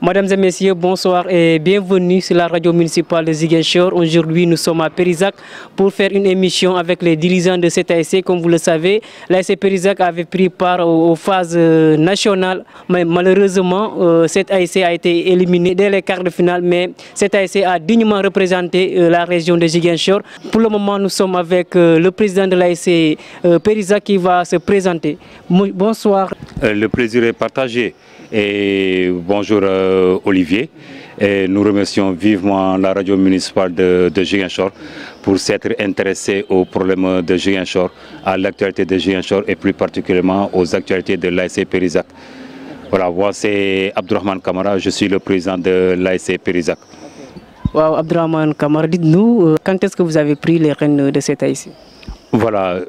Mesdames et messieurs, bonsoir et bienvenue sur la radio municipale de Ziguinchor. Aujourd'hui, nous sommes à Périzac pour faire une émission avec les dirigeants de cet ASC. Comme vous le savez, l'ASC Périzac avait pris part aux phases nationales, mais malheureusement, cet ASC a été éliminé dès les quarts de finale, mais cet ASC a dignement représenté la région de Ziguinchor. Pour le moment, nous sommes avec le président de l'ASC Périzac qui va se présenter. Bonsoir. Le plaisir est partagé. Et bonjour Olivier, et nous remercions vivement la radio municipale de Ziguinchor pour s'être intéressé aux problèmes de Ziguinchor, à l'actualité de Ziguinchor et plus particulièrement aux actualités de l'ASC Périzac. Voilà, moi c'est Abdourahmane Kamara, je suis le président de l'ASC Périzac. Wow, Abdourahmane Kamara, dites-nous, quand est-ce que vous avez pris les rênes de cet ASC? Voilà,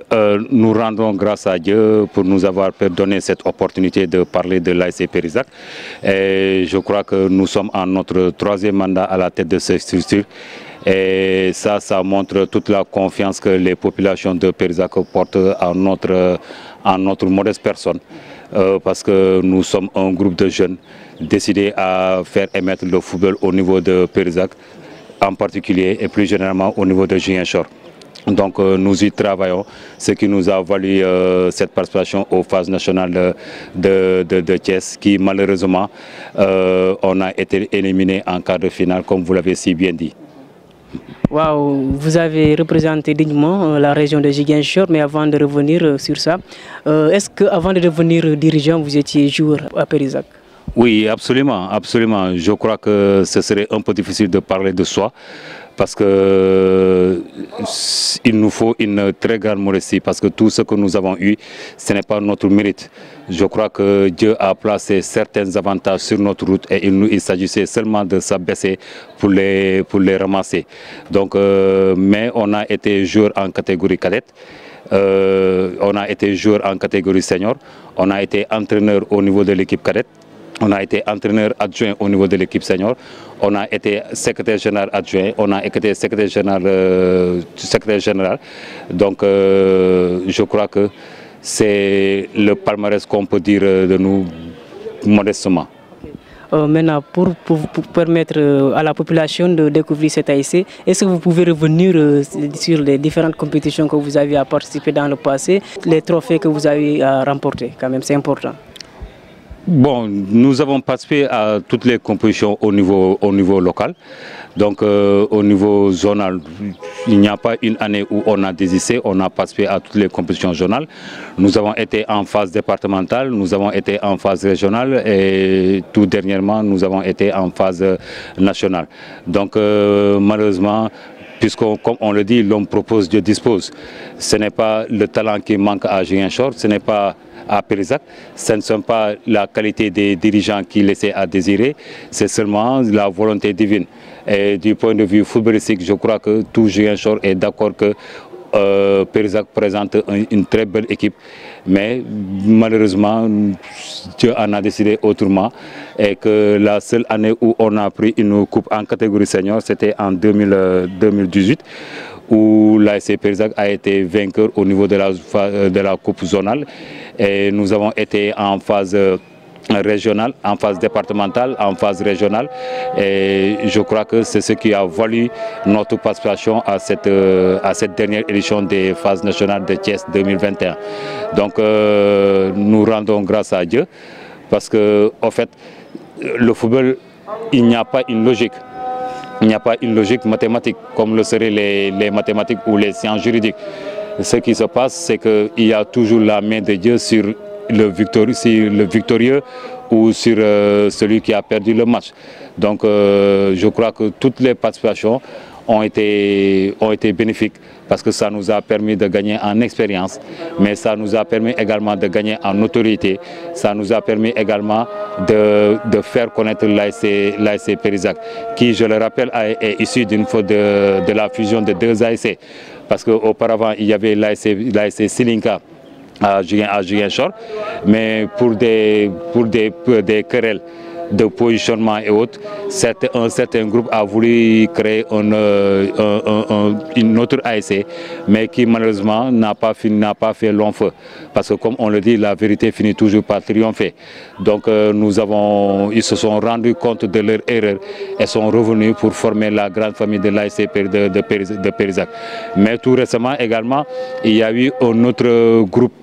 nous rendons grâce à Dieu pour nous avoir donné cette opportunité de parler de l'ASC Périzac. Et je crois que nous sommes en notre troisième mandat à la tête de cette structure. Et ça montre toute la confiance que les populations de Périzac portent en notre modeste personne. Parce que nous sommes un groupe de jeunes décidés à faire émettre le football au niveau de Périzac, en particulier et plus généralement au niveau de Ziguinchor. Donc nous y travaillons, ce qui nous a valu cette participation aux phases nationales de Thiès, qui malheureusement on a été éliminé en quart de finale, comme vous l'avez si bien dit. Wow, vous avez représenté dignement la région de Ziguinchor, mais avant de revenir sur ça, est-ce qu'avant de devenir dirigeant, vous étiez joueur à Périzac? Oui, absolument, absolument. Je crois que ce serait un peu difficile de parler de soi, parce que il nous faut une très grande modestie, parce que tout ce que nous avons eu, ce n'est pas notre mérite. Je crois que Dieu a placé certains avantages sur notre route et il s'agissait seulement de s'abaisser pour les ramasser. Donc, mais on a été joueur en catégorie cadette. On a été joueur en catégorie senior. On a été entraîneur au niveau de l'équipe cadette. On a été entraîneur adjoint au niveau de l'équipe senior. On a été secrétaire général adjoint. On a été secrétaire général. Donc, je crois que c'est le palmarès qu'on peut dire de nous modestement. Maintenant, pour permettre à la population de découvrir cet ASC, est-ce que vous pouvez revenir sur les différentes compétitions que vous avez participé dans le passé, les trophées que vous avez remportés? Quand même, c'est important. Bon, nous avons participé à toutes les compétitions au niveau local. Donc au niveau zonal, il n'y a pas une année où on a désisté, on a participé à toutes les compétitions zonales. Nous avons été en phase départementale, nous avons été en phase régionale et tout dernièrement, nous avons été en phase nationale. Donc malheureusement, puisque comme on le dit, l'homme propose, Dieu dispose. Ce n'est pas le talent qui manque à Ziguinchor, ce n'est pas à Périzac, ce ne sont pas la qualité des dirigeants qui laissaient à désirer, c'est seulement la volonté divine. Et du point de vue footballistique, je crois que tout Ziguinchor est d'accord que Périzac présente une très belle équipe, mais malheureusement Dieu en a décidé autrement et que la seule année où on a pris une coupe en catégorie senior, c'était en 2018 où l'ASC Périzac a été vainqueur au niveau de la coupe zonale et nous avons été en phase régionale, en phase départementale, en phase régionale et je crois que c'est ce qui a valu notre participation à cette dernière édition des phases nationales de Thiès 2021. Donc nous rendons grâce à Dieu parce que en fait le football, il n'y a pas une logique. Il n'y a pas une logique mathématique comme le seraient les mathématiques ou les sciences juridiques. Ce qui se passe, c'est qu'il y a toujours la main de Dieu sur le victorieux ou sur celui qui a perdu le match. Donc je crois que toutes les participations ont été bénéfiques parce que ça nous a permis de gagner en expérience, mais ça nous a permis également de gagner en autorité, ça nous a permis également de faire connaître l'ASC Périzac, qui, je le rappelle, est issu de la fusion de deux ASC, parce qu'auparavant il y avait l'ASC Silinka à Ziguinchor, mais pour des querelles de positionnement et autres, un certain groupe a voulu créer une autre ASC, mais qui malheureusement n'a pas fait long feu. Parce que comme on le dit, la vérité finit toujours par triompher. Donc ils se sont rendus compte de leur erreur et sont revenus pour former la grande famille de l'ASC de Périzak. Mais tout récemment également, il y a eu un autre groupe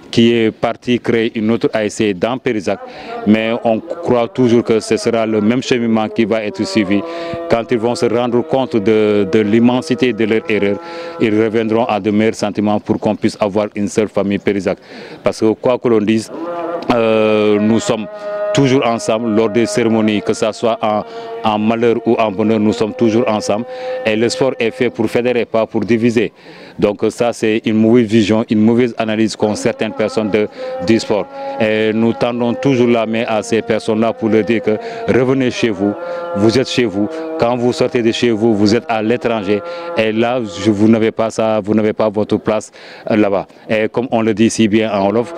qui est parti créer une autre ASC dans Périzak, mais on croit toujours que ce sera le même cheminement qui va être suivi. Quand ils vont se rendre compte de l'immensité de leur erreur, ils reviendront à de meilleurs sentiments pour qu'on puisse avoir une seule famille Périzak. Parce que quoi que l'on dise, nous sommes toujours ensemble lors des cérémonies, que ce soit en malheur ou en bonheur, nous sommes toujours ensemble. Et le sport est fait pour fédérer, pas pour diviser. Donc ça, c'est une mauvaise vision, une mauvaise analyse qu'ont certaines personnes du sport. Et nous tendons toujours la main à ces personnes-là pour leur dire que revenez chez vous, vous êtes chez vous. Quand vous sortez de chez vous, vous êtes à l'étranger. Et là, vous n'avez pas ça, vous n'avez pas votre place là-bas. Et comme on le dit si bien en Wolof,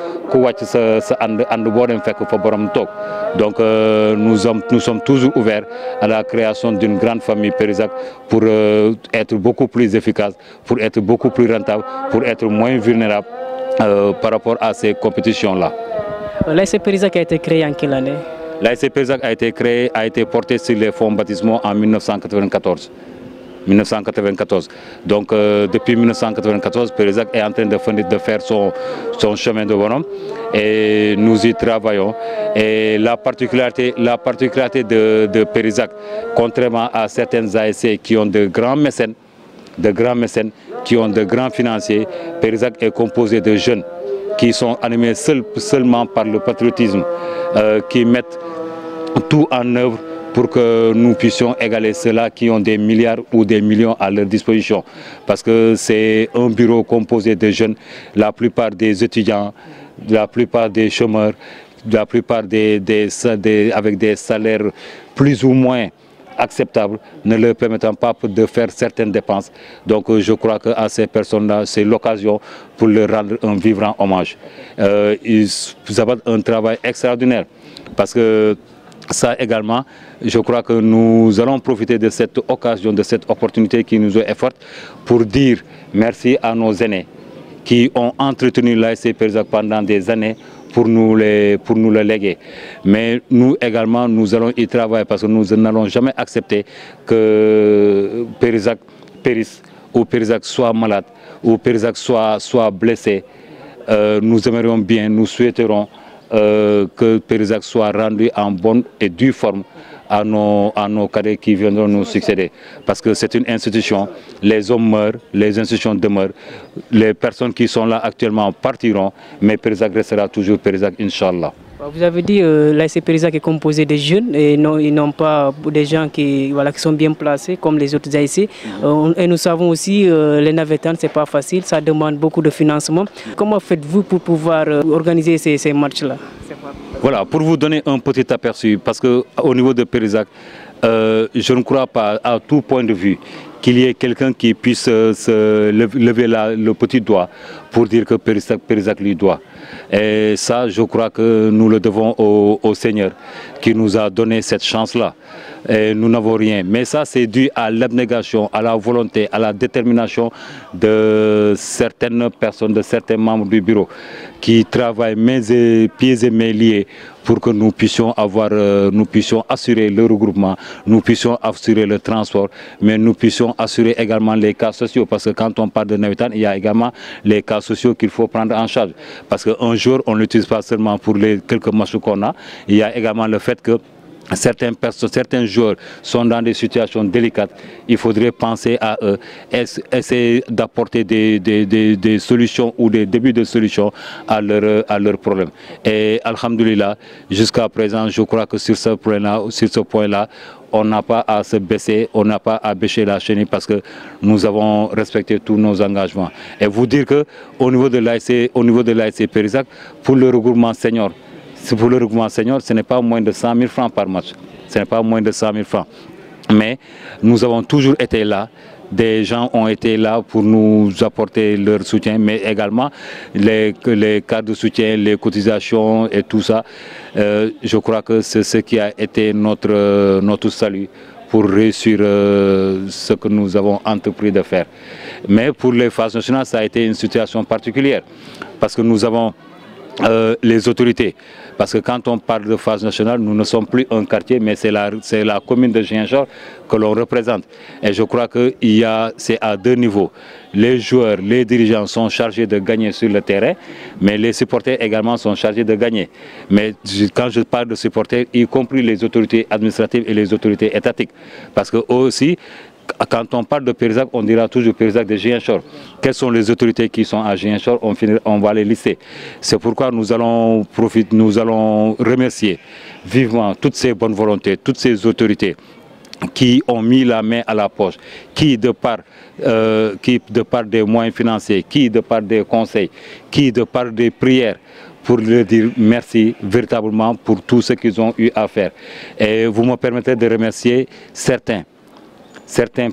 donc nous sommes toujours ouverts à la création d'une grande famille Périzak pour être beaucoup plus efficace, pour être beaucoup plus rentable, pour être moins vulnérable par rapport à ces compétitions-là. L'ASC Périzak a été créé en quelle année? L'ASC Périzak a été porté sur les fonds baptismaux en 1994. Donc depuis 1994, Périzak est en train de faire son chemin de bonhomme et nous y travaillons. Et la particularité de Périzak, contrairement à certaines ASC qui ont de grands mécènes, qui ont de grands financiers, Périzak est composé de jeunes qui sont animés seulement par le patriotisme, qui mettent tout en œuvre pour que nous puissions égaler ceux-là qui ont des milliards ou des millions à leur disposition. Parce que c'est un bureau composé de jeunes, la plupart des étudiants, la plupart des chômeurs, la plupart avec des salaires plus ou moins acceptables, ne leur permettant pas de faire certaines dépenses. Donc je crois qu'à ces personnes-là, c'est l'occasion pour leur rendre un vibrant hommage. Ils ont un travail extraordinaire parce que ça également, je crois que nous allons profiter de cette occasion, de cette opportunité qui nous est offerte pour dire merci à nos aînés qui ont entretenu l'ASC Périzak pendant des années pour nous le léguer. Mais nous également, nous allons y travailler parce que nous n'allons jamais accepter que Périzak périsse ou Périzak soit malade ou Périzak soit blessé. Nous aimerions bien, nous souhaiterons que Périzak soit rendu en bonne et due forme à nos cadets qui viendront nous succéder. Parce que c'est une institution, les hommes meurent, les institutions demeurent, les personnes qui sont là actuellement partiront, mais Périzak restera toujours Périzak, Inch'Allah. Vous avez dit que l'ASC Périzak est composé de jeunes et ils n'ont pas des gens qui sont bien placés comme les autres ASC. Et nous savons aussi que les navétanes, ce n'est pas facile, ça demande beaucoup de financement. Comment faites-vous pour pouvoir organiser ces matchs-là? Voilà, pour vous donner un petit aperçu, parce qu'au niveau de Périzak, je ne crois pas à tout point de vue qu'il y ait quelqu'un qui puisse se lever le petit doigt pour dire que Périzak lui doit. Et ça, je crois que nous le devons au Seigneur qui nous a donné cette chance-là. Et nous n'avons rien. Mais ça, c'est dû à l'abnégation, à la volonté, à la détermination de certaines personnes, de certains membres du bureau qui travaillent pieds et mains liés pour que nous puissions assurer le regroupement, nous puissions assurer le transport, mais nous puissions assurer également les cas sociaux. Parce que quand on parle de Navétane, il y a également les cas sociaux qu'il faut prendre en charge. Parce qu'un jour, on ne l'utilise pas seulement pour les quelques matchs qu'on a, il y a également le fait que certains joueurs sont dans des situations délicates. Il faudrait penser à eux, essayer d'apporter des solutions ou des débuts de solutions à leurs problèmes. Et alhamdoulilah, jusqu'à présent, je crois que sur ce point-là, on n'a pas à se baisser, on n'a pas à bêcher la chenille parce que nous avons respecté tous nos engagements. Et vous dire qu'au niveau de l'ASC Périzak, pour le regroupement senior, ce n'est pas moins de 100 000 francs par match. Ce n'est pas moins de 100 000 francs. Mais nous avons toujours été là, des gens ont été là pour nous apporter leur soutien, mais également les cartes de soutien, les cotisations et tout ça. Je crois que c'est ce qui a été notre salut pour réussir ce que nous avons entrepris de faire. Mais pour les phases nationales, ça a été une situation particulière parce que nous avons les autorités. Parce que quand on parle de phase nationale, nous ne sommes plus un quartier, mais c'est la commune de Ziguinchor que l'on représente. Et je crois que c'est à deux niveaux. Les joueurs, les dirigeants sont chargés de gagner sur le terrain, mais les supporters également sont chargés de gagner. Mais quand je parle de supporters, y compris les autorités administratives et les autorités étatiques. Parce que eux aussi, quand on parle de Périzak, on dira toujours Périzak de Ziguinchor. Quelles sont les autorités qui sont à Ziguinchor? On va les lister. C'est pourquoi nous allons remercier vivement toutes ces bonnes volontés, toutes ces autorités qui ont mis la main à la poche, qui de par des moyens financiers, qui de par des conseils, qui de par des prières, pour leur dire merci véritablement pour tout ce qu'ils ont eu à faire. Et vous me permettez de remercier certains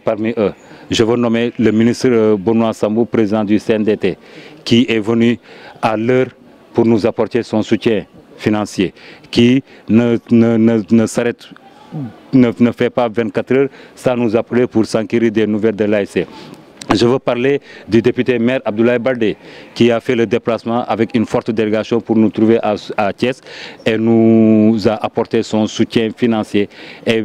parmi eux. Je veux nommer le ministre Benoît Sambou, président du CNDT, qui est venu à l'heure pour nous apporter son soutien financier, qui ne fait pas 24 heures sans nous appeler pour s'enquérir des nouvelles de l'ASC. Je veux parler du député maire Abdoulaye Baldé, qui a fait le déplacement avec une forte délégation pour nous trouver à Thiès et nous a apporté son soutien financier. Et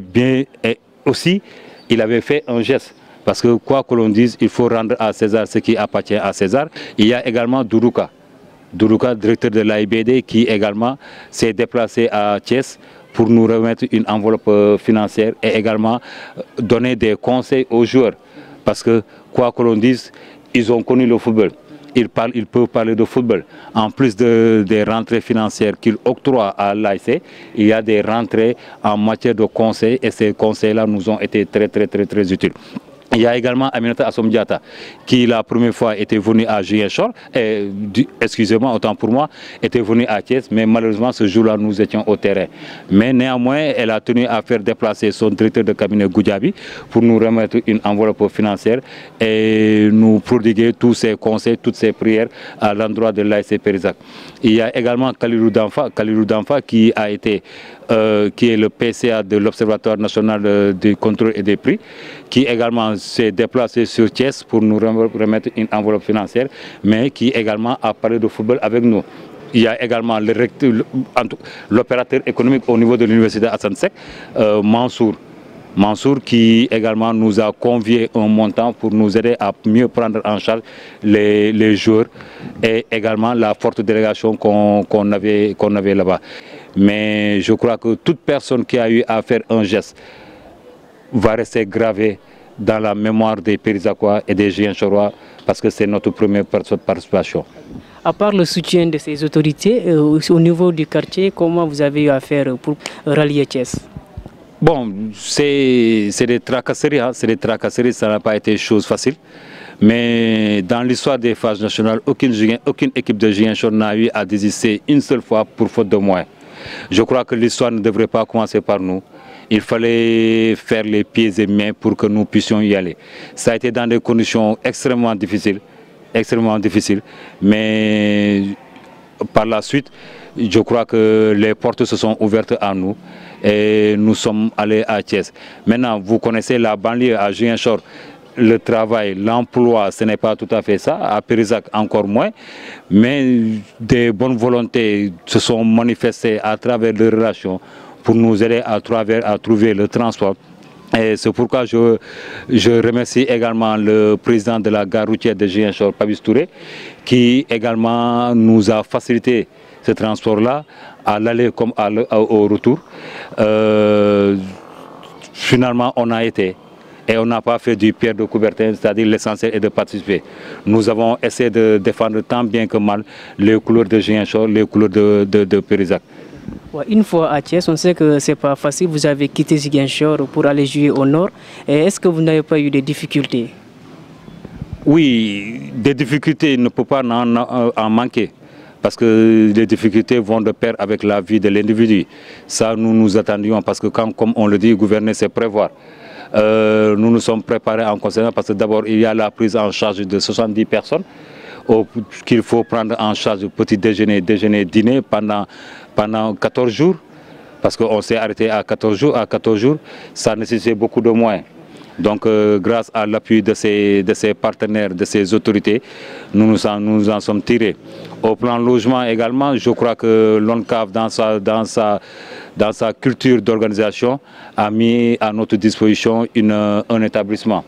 aussi, il avait fait un geste, parce que quoi que l'on dise, il faut rendre à César ce qui appartient à César. Il y a également Dourouka, directeur de l'AIBD, qui également s'est déplacé à Thiès pour nous remettre une enveloppe financière et également donner des conseils aux joueurs. Parce que quoi que l'on dise, ils ont connu le football. Ils peuvent parler de football. En plus des rentrées financières qu'ils octroient à l'ASC, il y a des rentrées en matière de conseils et ces conseils-là nous ont été très utiles. Il y a également Aminata Assom Diatta qui la première fois était venu à Ziguinchor, excusez-moi, autant pour moi, était venu à Thiès, mais malheureusement ce jour-là nous étions au terrain. Mais néanmoins, elle a tenu à faire déplacer son directeur de cabinet Goudjabi pour nous remettre une enveloppe financière et nous prodiguer tous ses conseils, toutes ses prières à l'endroit de l'ASC Périzak. Il y a également Kalilou Danfa qui est le PCA de l'Observatoire national du contrôle et des prix, qui également s'est déplacé sur Thiès pour nous remettre une enveloppe financière, mais qui également a parlé de football avec nous. Il y a également l'opérateur économique au niveau de l'université Hassan Sek, Mansour, qui également nous a convié un montant pour nous aider à mieux prendre en charge les joueurs et également la forte délégation qu'on avait là-bas. Mais je crois que toute personne qui a eu à faire un geste va rester gravée dans la mémoire des Périzacois et des Ziguinchorois parce que c'est notre première participation. À part le soutien de ces autorités, au niveau du quartier, comment vous avez eu à faire pour rallier Thiès? Bon, c'est des tracasseries, ça n'a pas été chose facile. Mais dans l'histoire des phases nationales, aucune équipe de Ziguinchor n'a eu à désister une seule fois pour faute de moyens. Je crois que l'histoire ne devrait pas commencer par nous. Il fallait faire les pieds et mains pour que nous puissions y aller. Ça a été dans des conditions extrêmement difficiles, mais par la suite, je crois que les portes se sont ouvertes à nous et nous sommes allés à Thiès. Maintenant, vous connaissez la banlieue à Ziguinchor. Le travail, l'emploi, ce n'est pas tout à fait ça, à Périzak encore moins, mais des bonnes volontés se sont manifestées à travers les relations pour nous aider à trouver le transport. Et c'est pourquoi je remercie également le président de la gare routière de Ziguinchor, Pabis Touré, qui également nous a facilité ce transport-là, à l'aller comme au retour. Finalement, on a été. Et on n'a pas fait du Pierre de Coubertin, c'est-à-dire l'essentiel est de participer. Nous avons essayé de défendre tant bien que mal les couleurs de Ziguinchor, les couleurs de Périzak. Une fois à Thiès, on sait que ce n'est pas facile. Vous avez quitté Ziguinchor pour aller jouer au nord. Est-ce que vous n'avez pas eu des difficultés? Oui, des difficultés, il ne peut pas en manquer. Parce que les difficultés vont de pair avec la vie de l'individu. Ça, nous nous attendions parce que comme on le dit, gouverner, c'est prévoir. Nous nous sommes préparés en conséquence parce que d'abord il y a la prise en charge de 70 personnes qu'il faut prendre en charge petit déjeuner, dîner pendant 14 jours. Parce qu'on s'est arrêté à 14 jours. À 14 jours, ça nécessitait beaucoup de moyens. Donc, grâce à l'appui de ces partenaires, de ces autorités, nous en sommes tirés. Au plan logement également, je crois que l'ONCAV, dans sa culture d'organisation, a mis à notre disposition un établissement.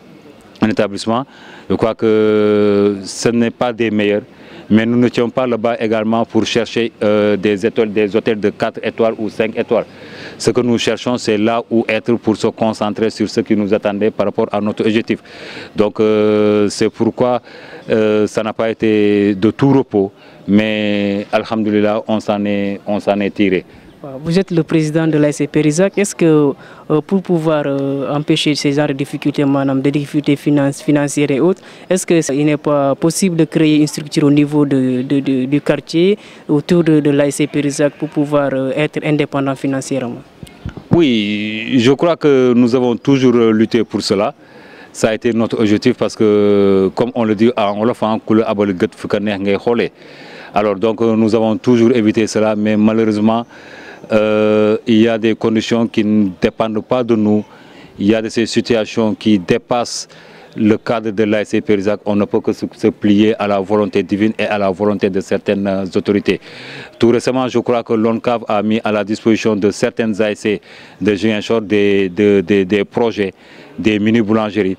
Je crois que ce n'est pas des meilleurs. Mais nous ne sommes pas là-bas également pour chercher des hôtels de 4 étoiles ou 5 étoiles. Ce que nous cherchons, c'est là où être pour se concentrer sur ce qui nous attendait par rapport à notre objectif. Donc c'est pourquoi ça n'a pas été de tout repos, mais alhamdoulilah, on s'en est tiré. Vous êtes le président de l'ASC Périzac. Est-ce que pour pouvoir empêcher ces genres de difficultés, madame, des difficultés financières et autres, est-ce qu'il n'est pas possible de créer une structure au niveau du quartier, autour de l'ASC Périzac, pour pouvoir être indépendant financièrement? Oui, je crois que nous avons toujours lutté pour cela. Ça a été notre objectif parce que, comme on le dit en Wolof, alors donc nous avons toujours évité cela, mais malheureusement, il y a des conditions qui ne dépendent pas de nous. Il y a ces situations qui dépassent le cadre de l'ASC Périzac. On ne peut que se plier à la volonté divine et à la volonté de certaines autorités. Tout récemment, je crois que l'ONCAV a mis à la disposition de certaines ASC de Ziguinchor des projets, des mini-boulangeries.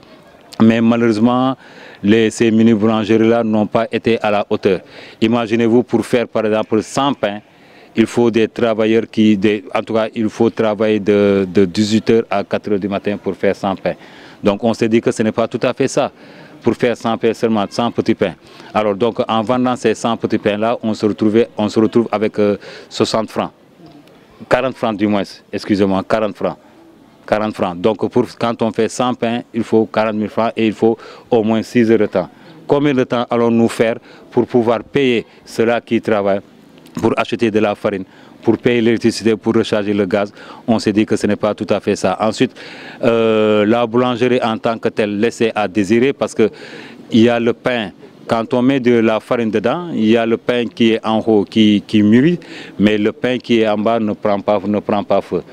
Mais malheureusement, ces mini-boulangeries-là n'ont pas été à la hauteur. Imaginez-vous, pour faire par exemple 100 pains, il faut des travailleurs en tout cas, il faut travailler de 18 h à 4 h du matin pour faire 100 pains. Donc on s'est dit que ce n'est pas tout à fait ça. Pour faire 100 pains seulement, 100 petits pains. Alors donc en vendant ces 100 petits pains-là, on se retrouve avec 60 francs. 40 francs du moins, excusez-moi, 40 francs. 40 francs. Donc quand on fait 100 pains, il faut 40 000 francs et il faut au moins 6 heures de temps. Combien de temps allons-nous faire pour pouvoir payer ceux-là qui travaillent, pour acheter de la farine, pour payer l'électricité, pour recharger le gaz? On s'est dit que ce n'est pas tout à fait ça. Ensuite, la boulangerie en tant que telle laissait à désirer parce qu'il y a le pain. Quand on met de la farine dedans, il y a le pain qui est en haut qui mûrit, mais le pain qui est en bas ne prend pas feu.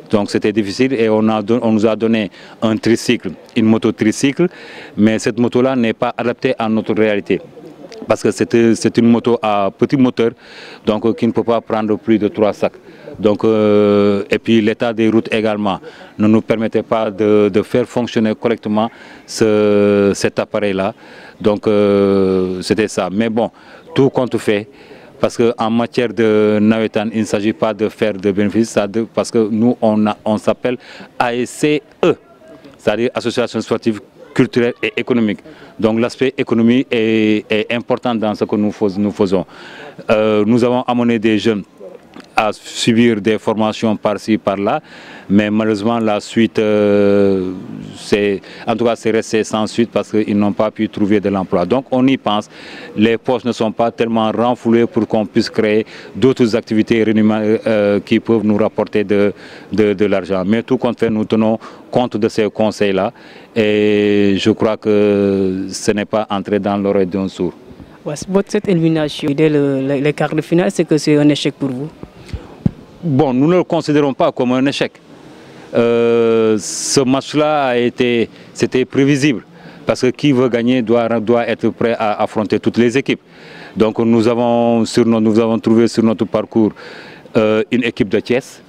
Donc c'était difficile et on nous a donné un tricycle, une moto tricycle, mais cette moto-là n'est pas adaptée à notre réalité. Parce que c'est une moto à petit moteur, donc qui ne peut pas prendre plus de 3 sacs. Donc, et puis l'état des routes également ne nous permettait pas de faire fonctionner correctement cet appareil-là. Donc c'était ça. Mais bon, tout compte fait. Parce qu'en matière de nawetan, il ne s'agit pas de faire de bénéfices, parce que nous, on s'appelle ASCE, c'est-à-dire Association sportive culturelle et économique. Donc l'aspect économique est important dans ce que nous faisons. Nous avons amené des jeunes à subir des formations par-ci, par-là, mais malheureusement la suite, en tout cas c'est resté sans suite parce qu'ils n'ont pas pu trouver de l'emploi. Donc on y pense, les postes ne sont pas tellement renfloués pour qu'on puisse créer d'autres activités qui peuvent nous rapporter de l'argent. Mais tout compte fait, nous tenons compte de ces conseils-là et je crois que ce n'est pas entré dans l'oreille d'un sourd. Cette élimination dès les quarts de finale, c'est que c'est un échec pour vous? Bon, nous ne le considérons pas comme un échec. Ce match-là c'était prévisible parce que qui veut gagner doit être prêt à affronter toutes les équipes. Donc nous avons trouvé sur notre parcours une équipe de Thiès.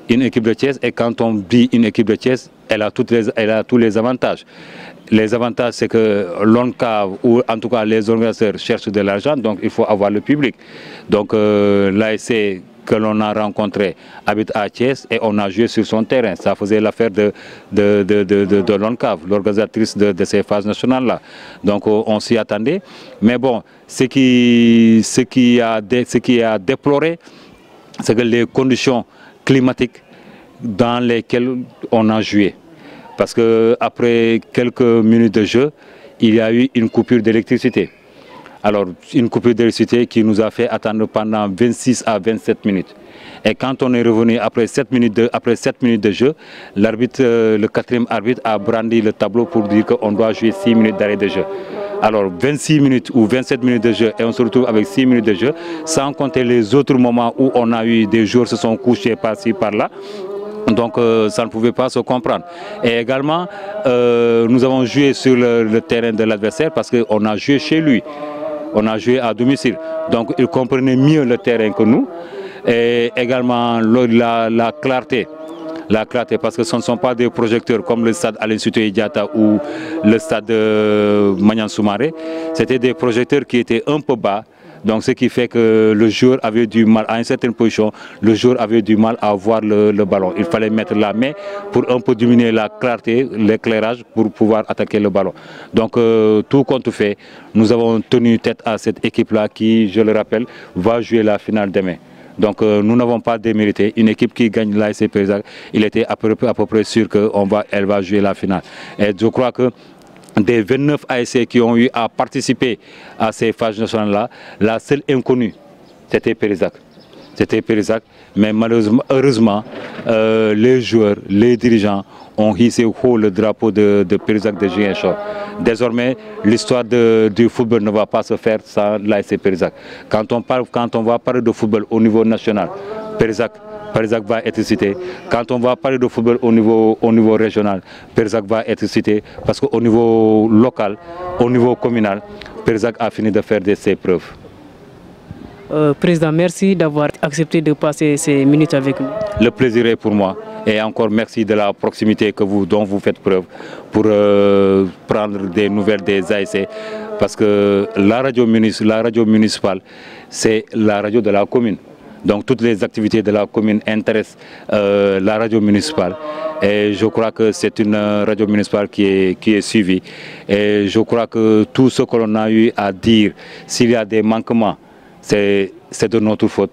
Et quand on dit une équipe de Thiès, elle a tous les avantages. Les avantages, c'est que l'ONCAV, ou en tout cas les organisateurs, cherchent de l'argent, donc il faut avoir le public. Donc l'ASC que l'on a rencontré habite à Thiès et on a joué sur son terrain. Ça faisait l'affaire de l'ONCAV, l'organisatrice de ces phases nationales-là. Donc on s'y attendait. Mais bon, ce qui a déploré, c'est que les conditions climatiques dans lesquelles on a joué. Parce qu'après quelques minutes de jeu, il y a eu une coupure d'électricité. Alors, une coupure d'électricité qui nous a fait attendre pendant 26 à 27 minutes. Et quand on est revenu après 7 minutes de jeu, l'arbitre, le quatrième arbitre a brandi le tableau pour dire qu'on doit jouer 6 minutes d'arrêt de jeu. Alors 26 minutes ou 27 minutes de jeu et on se retrouve avec 6 minutes de jeu, sans compter les autres moments où on a eu des joueurs qui se sont couchés par-ci, par-là. Donc ça ne pouvait pas se comprendre. Et également, nous avons joué sur le terrain de l'adversaire parce qu'on a joué chez lui. On a joué à domicile. Donc il comprenait mieux le terrain que nous. Et également la clarté. La clarté, parce que ce ne sont pas des projecteurs comme le stade Aline Sitoé Diatta ou le stade Maniang Soumaré. C'était des projecteurs qui étaient un peu bas. Donc ce qui fait que le joueur avait du mal, à une certaine position, le joueur avait du mal à voir le ballon. Il fallait mettre la main pour un peu diminuer la clarté, l'éclairage pour pouvoir attaquer le ballon. Donc tout compte fait, nous avons tenu tête à cette équipe-là qui, je le rappelle, va jouer la finale demain. Donc nous n'avons pas démérité. Une équipe qui gagne l'ASC Pérusac, il était à peu près sûr qu'elle va jouer la finale. Et je crois que des 29 ASC qui ont eu à participer à ces phases nationales-là, la seule inconnue, c'était Pérusac. C'était Pérusac, mais malheureusement, heureusement, les joueurs, les dirigeants ont hissé haut le drapeau de Pérusac de Ziguinchor. Désormais, l'histoire du football ne va pas se faire sans l'ASC Pérusac. Quand on va parler de football au niveau national, Pérusac va être cité. Quand on va parler de football au niveau régional, Pérusac va être cité parce qu'au niveau local, au niveau communal, Pérusac a fini de faire ses preuves. Président, merci d'avoir accepté de passer ces minutes avec nous. Le plaisir est pour moi. Et encore merci de la proximité dont vous faites preuve pour prendre des nouvelles des ASC. Parce que la radio municipale, c'est la radio de la commune. Donc toutes les activités de la commune intéressent la radio municipale. Et je crois que c'est une radio municipale qui est suivie. Et je crois que tout ce que l'on a eu à dire, s'il y a des manquements, c'est de notre faute.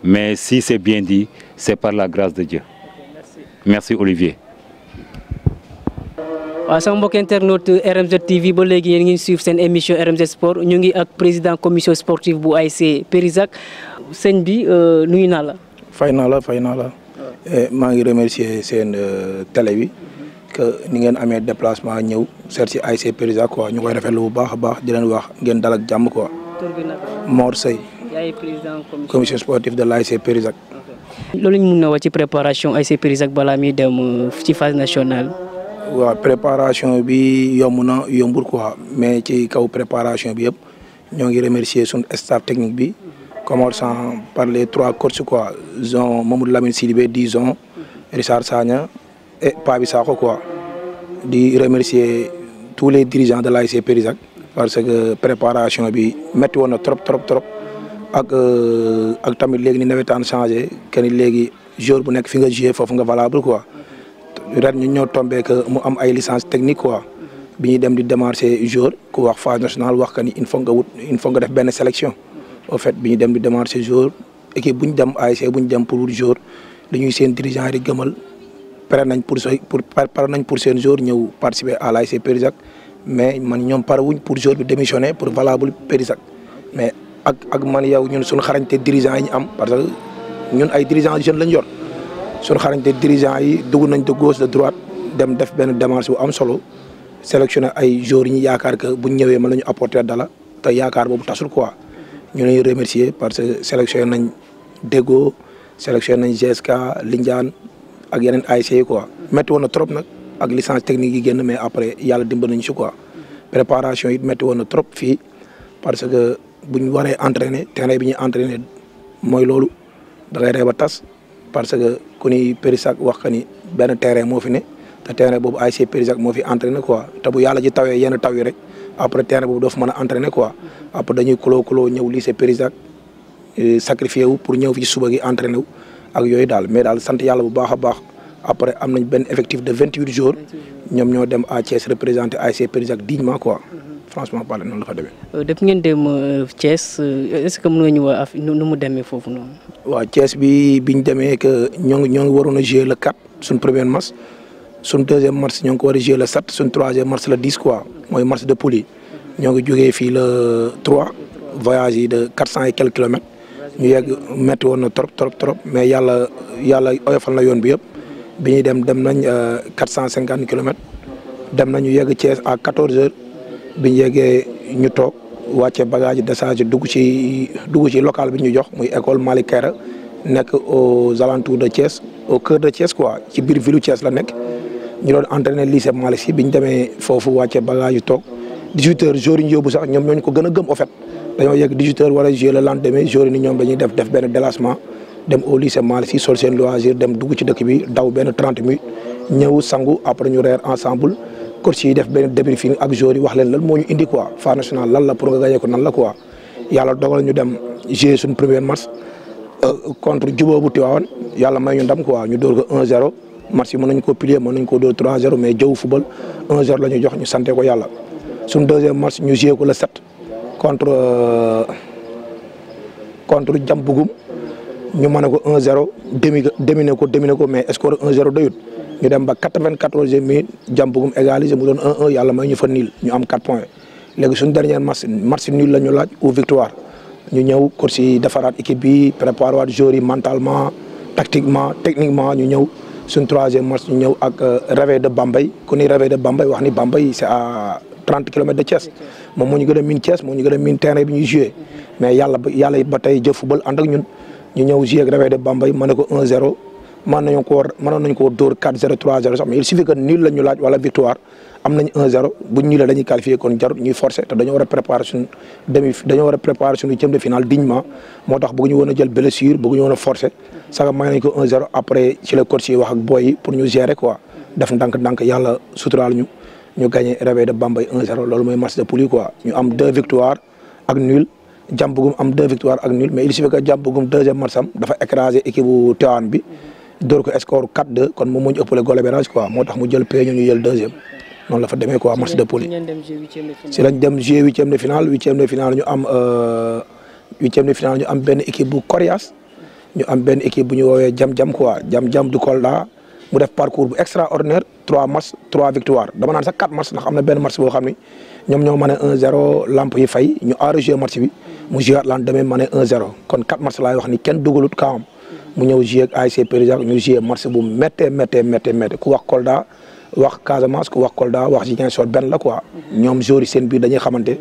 Mais si c'est bien dit, c'est par la grâce de Dieu. Merci Olivier. waaw sama mbokk internaute RMZ TV ba léegi yéen ngi suivre seen émission RMZ Sport ñu ngi ak président commission sportive bu ASC Pérusac sëñ bi nuyu naa la. fay naa la maa ngi remercier seen télé bi que ni ngeen amee déplacement ñëw seet si ASC Pérusac quoi ñu koy rafetlu bu baax a baax di leen wax ngeen dal ak jàmm quoi. tur bi naka Mor Seye. yaay président commission sportive de l'ASC Pérusac. loolu ñu mun na wax ci préparation ASC Pérusac balaa muy dem ci phase nationale. waaw préparation bi yomb na yombul quoi mais ci kaw préparation bi yëpp ñoo ngi remercier suñu staff technique bi commençant par les 3 coachs quoi zone Mamadou Lamine Sidibé di zone Richard Sagna et Pabi Sakho quoi di remercier tous les dirigeants de l'ASC Pérusac parce que préparation bi métti woon na trop ak tamit léegi ni nawetaan changé que ni léegi jour bu nekk fi nga joué foofu nga valable quoi ren ñu ñoo tombé que mu am ay licence technique quoi bi ñuy dem di démarcher jour ku wax phase nationale wax que ni il faut nga def benn sélection au fait bi ñu dem di démarcher jour équipe bu ñu dem ASC bu ñu dem pour jour dañuy seen dirigeant yi gëmal pare nañ pour seen jour ñëw participer à l'ASC Pérusac mais man ñoom pare wuñ pour jour bi démissionner pour valable Pérusac mais ak man yow ñun suñu xarañte dirigeant yi ñu am parce que ñun ay dirigeant jeunes lañ yor suñu xarañte dirigeant yi dugg nañ de gauche de droite dem def benn démarche bu am solo sélectionné ay joueurs yi ñu yaakaar que buñ ñëwee mën nañu apporter dala te yaakaar boobu tasul quoi ñu leen remercier parce que sélectionné nañ Déggo sélectionné nañ GSK Lindiane ak yeneen ASC yi quoi métti woon na trop nag ak licence technique yi génn mais après yàlla dimbal nañ si quoi préparation yi métti woon na trop fii parce que bu ñu waree entraîner terrain bi ñuy entraîner mooy loolu da ngay ree ba tas parce que ku ni Pérusac wax que ni benn terrain moo fi ne te terrain boobu ASC Pérusac moo fi entraîner quoi te bu yàlla ji tawee yenn taw yi rek après terrain boobu doo fa mën a entraîner quoi après dañuy kuloo ñëw lycée Pérusac sacrifié wu pour ñëw fi ci suba gi entraîner wu ak yooyu daal mais daal sant yàlla bu baax a baax après am nañ benn effectif de 28 jours ñoom ñoo dem à Thiès représenter ASC Pérusac dignement quoi. franchement parlé noonu la fa demee. depuis ngeen dem Thiès est-ce que mën nga ñu wax nu mu demee foofu noonu. waaw Thiès biñ demee que ñoo ngi waroon a jouer le 4 suñ premier match suñ deuxième match ñoo ngi ko war a jouer le 7 suñ troisième match le 10 quoi mooy match de poule yi ñoo ngi jógee fii le 3 voyage yi de 400 et quelques kilomètres ñu yegg métti woon na trop mais yàlla oyofal na yoon bi yëpp bi ñuy dem nañ 450 kilomètres dem nañu yegg Thiès à 14 heures bi ñu yeggee ñu toog wàcce bagage décharge dugg ci local bi ñu jox muy école Malick Kayra nekk aux alentours de Thiès au cœur de Thiès quoi ci biir ville Thiès la nekk ñu doon entraîné lycée Malick Sy bi ñu demee foofu wàcce bagage yu toog 18 heures jour yi ñu yóbbu sax ñoom ñooñu ko gën a gëm au fait dañoo yegg 18 heures war a jouer le lendemain jour yi ni ñoom dañuy def benn déplacement dem au lycée Malick Sy sol seen loisir dem dugg ci dëkk bi daw benn 30 minutes ñëw sangu après ñu reer ensemble coach yi def benn débriefing ak joueurs yi wax leen lan moo ñu indi quoi phase nationale lan la pour nga gagné ko nan la quoi yàlla dogal ñu dem jouer suñu premier match contre Juboo bu Tivaouane yàlla may ñu ndam quoi ñu dóor ko 1-0 match yi mën nañ koo plier mën nañ koo dóor 3-0 mais jëw football 1-0 la ñu jox ñu sante ko yàlla suñu deuxième match ñu jouer ko le 7 contre Jam Bugum ñu mën ko 1-0 dominer ko mais score 1-0 doyut ñu dem ba 94e minute Jam Bugum égaliser mu doon 1-1 yàlla may ñu fa niil ñu am 4 points léegi suñu dernier match nul la ñu laaj ou victoire ñu ñëw coach yi defaraat équipe bi préparer waat joueurs yi mentalement tactiquement techniquement ñu ñëw suñu troisième match ñu ñëw ak Réveil de Bambey ku ni Réveil de Bambey wax ni Bambey c'est à 30 kilomètres de Thiès moom moo ñu gën a miin Thiès moo ñu gën a miin terrain bi ñuy joué mais yàlla it ba tey jëf football ànd ak ñun ñu ñëw joué ak Réveil de Bambey mën na ko 1-0 mënoon nañu ko dóor 4-0 3-0 sax mais il suffit que nul la ñu laaj wala victoire am nañ 1-0 buñ ñu la dañuy qualifié kon jarut ñuy forcé te dañoo war a préparer suñu huitième de finale dignement moo tax bëgguñu woon a jël blessure bëgguñu woon a forcé saga may nañ ko 1-0 après ci la coach yi wax ak boy yi pour ñu gérer quoi def ndànk yàlla suturaal ñu gagné Réveil de Bambey 1-0 loolu mooy match de poule yi quoi ñu am 2 victoires ak nul Jam Bugum am 2 victoires ak nul mais il suffit que Jam Bugum deuxième match am dafa écrasé équipe bu Tivaouane bi door ko score 4-2 kon moom moo ñu ëppale goal average quoi moo tax mu jël paie ñu jël deuxième noonu la fa demee quoi match de poule yi si lañ dem jouer huitième de finale ñu am benn équipe bu coriace ñu am benn équipe bu ñu woowee jam quoi jam du Kolda mu def parcours bu extraordinaire 3 matchs 3 victoires dama naan sax 4 matchs ndax am na benn match boo xam ni ñoom ñoo mën a 1-0 lamp yi fay ñu enregistré match bi mu joué lan demee mën a 1-0 kon 4 matchs laay wax ni kenn dugalut kaam mu ñëw joué ak ASC Périsac ñu joué match bu méttee ku wax Kolda wax Casamance ku wax Kolda wax Ziguinchor benn la quoi ñoom joueurs yi seen biir dañuy xamante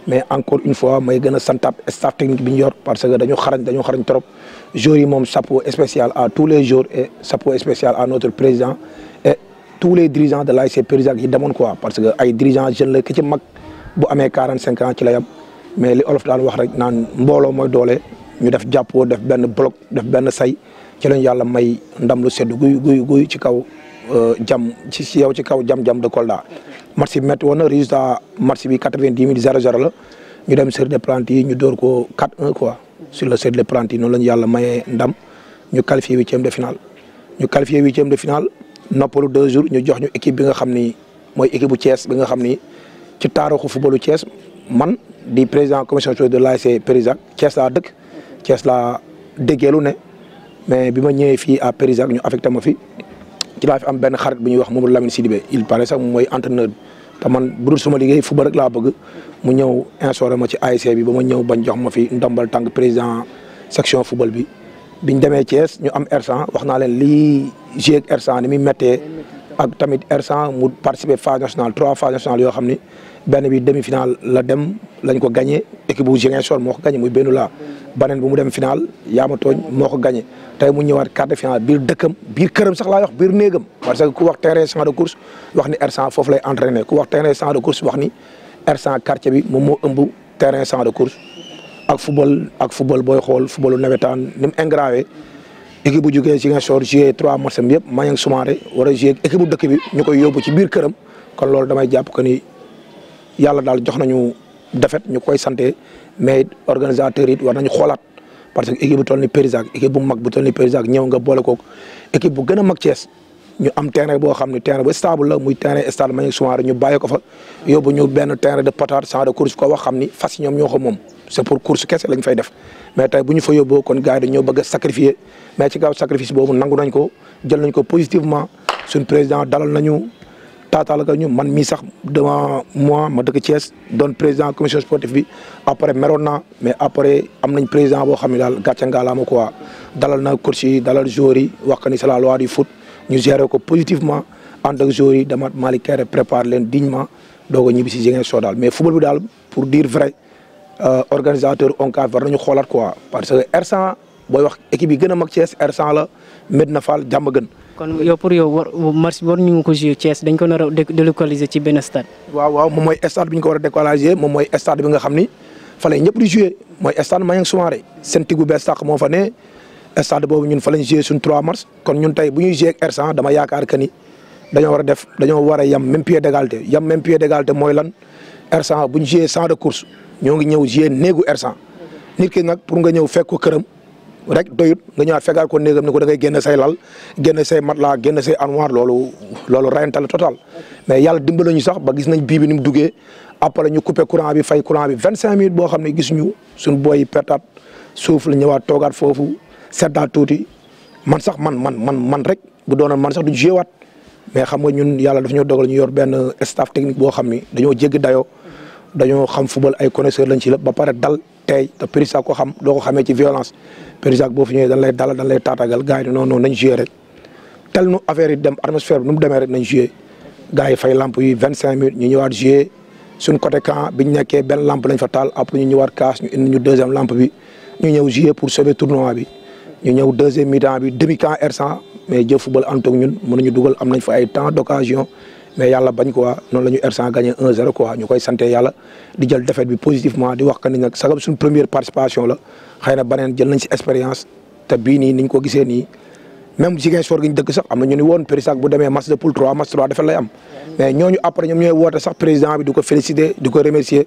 mais encore une fois may gën a santaat staff technique bi ñu yor parce que dañoo xarañ trop joueurs yi moom chapeau spécial à tous les jours et chapeau spécial à notre président et tous les dirigeants de l'ASC Périsac yi demoon quoi parce que ay dirigeants jeunes la ki ci mag bu amee 45 ans ci la yam mais li olof daan wax rek naan mbooloo mooy doole ñu def jàppoo def benn bloc def benn say ci lañ yàlla may ndam lu sedd guy ci kaw ci kaw jam de Kolda match bi métti woon na résultat match bi 90 minutes 0-0 la ñu dem série de penalty yi ñu door ko 4-1 quoi sur le série de penalty noonu la ñu yàlla mayee ndam ñu qualifié huitième de finale noppalu 2 jours ñu jox ñu équipe bi nga xam ni mooy équipe bu Thiès bi nga xam ni ci taarixu footballu Thiès man di président commission de l'ASC Périsac Thiès laa dëkk Thiès laa déggeelu ne mais bi ma ñëwee fii à Périsac ñu affecté ma fi ci laa fi am benn xarit bu ñuy wax Mamadou Lamine Sidibé il paraît sax mooy entraîneur te man bu dul suma liggéey football rek laa bëgg mu ñëw instauré ma ci ASC bi ba ma ñëw bañ jox ma fi ndombal tànk président section football bi biñ demee Thiès ñu am R100 wax naa leen lii joué ak R100 ni muy méttee ak tamit R100 mu participer phase nationale 3 phases nationales yoo xam ni benn bi demi finale la dem lañ ko gagné équipe bu Ziguinchor moo ko gagné muy benn laa beneen bu mu dem final yaama tooñ moo ko gagné tey mu ñëwaat quart de finale biir dëkkam biir këram sax laa wax biir néegam parce que ku wax terrain champ de course wax ni R100 foofu lay entraîné ku wax terrain champ de course wax ni R100 quartier bi moom moo ëmb terrain champ de course ak football booy xool footballu nawetaan ni mu ingravé équipe bu jógee Ziguinchor joué 3 matchs am yëpp Maniang Soumaré war a joué équipe bu dëkk bi ñu koy yóbbu ci biir këram kon loolu damay jàpp que ni yàlla daal jox nañu défaite ñu koy santé mais organisateurs yi war nañu xoolaat parce que équipe bu toll ni Périsac équipe bu mag bu toll ni Périsac ñëw nga boole kook équipe bu gën a mag Thiès ñu am terrain boo xam ne terrain bu stable la muy terrain stade Maniang Soumaré ñu bàyyi ko fa yóbbu ñu benn terrain de potard champ de course ko wax xam ni fas ñoom ñoo ko moom c'est pour course kese lañ fay def mais tey bu ñu fa yóbboo kon gars yi dañoo bëgg a sacrifier mais ci kaw sacrifice boobu nangu nañ ko jël nañ ko positivement suñ président dalal nañu taatal ka ñu man mii sax devant moi ma dëkk Thiès doon président commission sportive bi après meroon naa mais après am nañ président boo xam ne daal gàcce ngalaama quoi dalal na coach yi dalal joueurs yi wax que ni c'est la loi du foot ñu gérer ko positivement ànd ak joueurs yi dama Malick Kéré prépare leen dignement doog a ñibbi si Ziguinchor daal mais football bi daal pour dire vrai organisateur ONCAV war nañu xoolaat quoi parce que R100 booy wax équipe yi gën a mag Thiès R100 la Medina Fall Diamaguène. kon yow pour yow match war ñu ko jouer Thiès dañ ko nar a délocaliser ci benn stade. waaw moom mooy stade bi ñu ko war a délocaliser moom mooy stade bi nga xam ni fa lay ñëpp di jouer mooy stade Maniang Soumaré seen tigu bees sax moo fa ne stade boobu ñun fa lañ jouer suñ 3 mars kon ñun tey bu ñuy jouer ak R100 dama yaakaar que ni dañoo war a yam même pied d'égalité mooy lan R100 bu ñu jouer 100 de course ñoo ngi ñëw jouer néegu R100 nit ki nag pour nga ñëw fekk ko këram. rek doyut nga ñëwaat fekkaat ko néegam ni ko da ngay génn say lal génn say matelas génn say armoire loolu rayantale total mais yàlla dimbala ñu sax ba gis nañ bii bi ni mu duggee après ñu coupé courant bi fay courant bi 25 minutes boo xam ne gis ñu suñ booy pertaat suuf la ñëwaat toogaat foofu seddaat tuuti man sax man rek bu doonoon man sax du joué waat mais xam nga ñun yàlla daf ñoo dogal ñu yor benn staff technique boo xam ni dañoo jéggi dayoo dañoo xam football ay connaisseur lañ ci la ba pare dal tey te Périssac ko xam doo ko xamee ci violence Périssac boo fi ñëwee dañ lay dalal dañ lay taatagal gars yi non nañ joué rek tel nu affaire yi dem atmosphère bi nu mu demee rek nañ joué gars yi fay lamp yi 25 minutes ñu ñëwaat joué suñ côté camp biñ nekkee benn lampe lañ fa taal après ñu ñëwaat kaas ñu indi ñu deuxième lampe bi ñu ñëw joué pour sauver tournoi bi ñu ñëw deuxième mi-temps bi demi camp R100 mais jëf football antoog ñun mënuñu dugal am nañ fa ay temps d'occasion mais yàlla bañ quoi noonu la ñu R100 gagné 1-0 quoi ñu koy santé yàlla di jël défaite bi positivement di wax que ni nag sagam suñ première participation la xëy na beneen jël nañ si expérience te bii nii niñ ko gisee nii même Ziguinchor gi ñu dëkk sax am na ñu ni woon Périssac bu demee match de poule 3 match 3 défaite lay am mais ñooñu après ñoom ñooy woote sax président bi di ko féliciter di ko remercier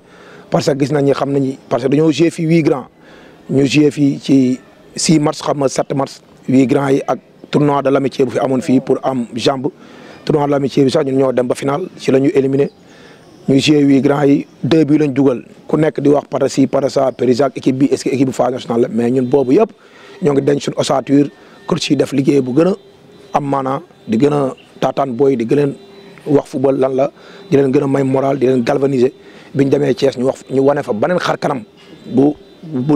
parce que gis nañ ni xam nañu parce que dañoo joué fii 8 grands ñu joué fii ci 6 matchs xam nga 7 matchs 8 grands yi ak tournoi de l'amitié bu fi amoon fii pour am jambe tournoi de l'amitié bi sax ñun ñoo dem ba final ci la ñu éliminé ñu joué 8 grands yi 2 bi lañ dugal ku nekk di wax par ci par ça Périssac équipe bi est-ce que équipe bu phase nationale la mais ñun boobu yëpp ñoo ngi denc suñu ossature coach yi def liggéey bu gën a am maanaa di gën a taataan booy di gën leen wax football lan la di leen gën a may moral di leen galvaniser biñ demee Thiès ñu wane fa beneen xar kanam bu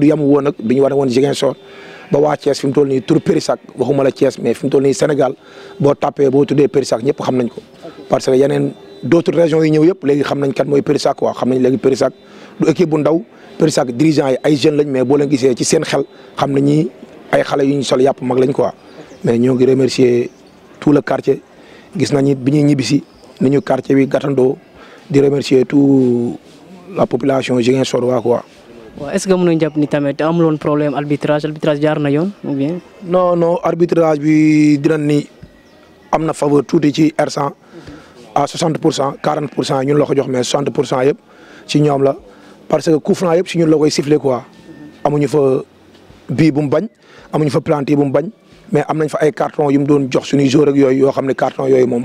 yem woon nag bi ñu wane woon Ziguinchor ba waa Thiès fi mu toll nii tur Périssac waxuma la Thiès mais fi mu toll nii Sénégal boo tapé boo tuddee Périssac ñëpp xam nañ ko parce que yeneen d'autres régions yi ñëw yëpp léegi xam nañ kat mooy Périssac quoi xam nañ léegi Périssac du équipe bu ndaw Périssac dirigeants yi ay jeunes lañ mais boo leen gisee ci seen xel xam nañ ni ay xale yu ñu sol yàpp mag lañ quoi mais ñoo ngi remercier tout le quartier gis nañ it bi ñuy ñibbisi ni ñu quartier bi gàttandoo di remercier tout la population Ziguinchor waa quoi. waaw est-ce que mën nañu jàpp ni tamit amuloon problème arbitrage jaar na yoon ou bien. non arbitrage bi dinañ ni am na faveur tuuti ci R100 à 60% 40% ñun la ko jox mais 60% yëpp ci ñoom la parce que coup franc yëpp si ñun la koy siffler quoi amuñu fa bii bu mu bañ amuñu fa planté bu mu bañ mais am nañ fa ay carton yu mu doon jox suñuy joueurs ak yooyu yoo xam ne carton yooyu moom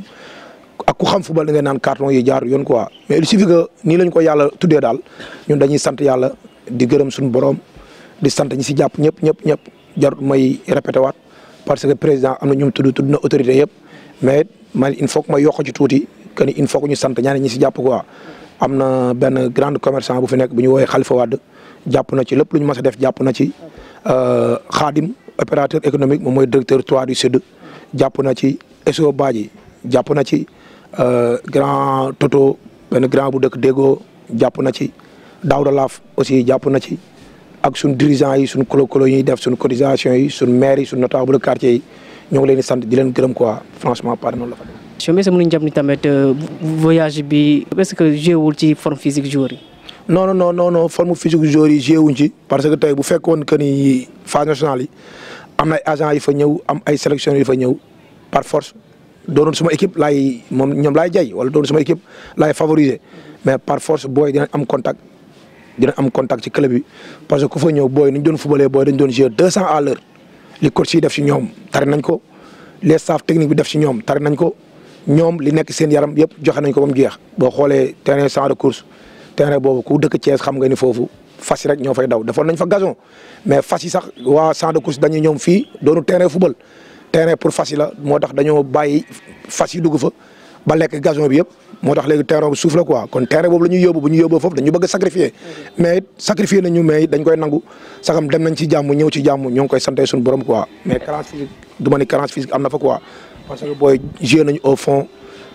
ak ku xam football da ngay naan carton yi jaar yoon quoi mais il suffit que nii lañ ko yàlla tuddee daal ñun dañuy sant yàlla. di gërëm suñu borom di sant ñi si jàpp ñëpp jarut may répété waat parce que président am na ñu tudd na autorité yëpp mais man il faut que ma yokk ci tuuti que ni il faut que ñu sant ñaari ñi si jàpp quoi. am na benn grande commerçant bu fi nekk bu ñu woowee Khalifa Wade jàpp na ci lépp lu ñu mës a def jàpp na ci Khadim opérateur économique moom mooy directeur 3 du Sud jàpp na ci Eso Badji jàpp na ci grand Toto benn grand bu dëkk Déggo jàpp na ci. Daouda Laaf aussi jàpp na ci ak suñ dirigeants yi suñ colo yi ñuy def suñ cotisation yi suñ maire yi suñ notable quartier yi ñoo ngi leen di sant di leen gërëm quoi franchement par noonu la fa. est-ce que mën nañu jàpp ni tamit voyage bi est-ce que joué wul ci forme physique joueur yi. non forme physique joueur yi joué wuñ ci parce que tey bu fekkoon que ni phase nationale yi am na ay agents yi fa ñëw am ay sélections yi fa ñëw par force doonoon suma équipe ñoom laay jay wala doon suma équipe laay favoriser mais par force booy dinañ am contact ci club bi parce que ku fa ñëw booy ni ñu doon footballé booy dañ doon jouer 200 à l'heure li coach yi def ci ñoom tari nañ ko les staff technique bi def ci ñoom tari nañ ko ñoom li nekk seen yaram yëpp joxe nañ ko ba mu jeex. boo xoolee terrain champ de course terrain boobu ku dëkk Thiès xam nga ni foofu fas yi rek ñoo fay daw defoon nañ fa gazon mais fas yi sax waa champ de course dañuy ñoom fii doonu terrain football terrain pour fas yi la moo tax dañoo bàyyi fas yi dugg fa ba lekk gazon bi yëpp moo tax léegi terrain bu suuf la quoi kon terrain boobu la ñuy yóbbu bu ñu yóbboo foofu dañu bëgg a sacrifier mais sacrifier nañu mais dañ koy nangu saxam dem nañ ci jàmm ñëw ci jàmm ñoo ngi koy sante suñu borom quoi mais carence physique du ma ni carence physique am na fa quoi parce que booy joué nañu au fond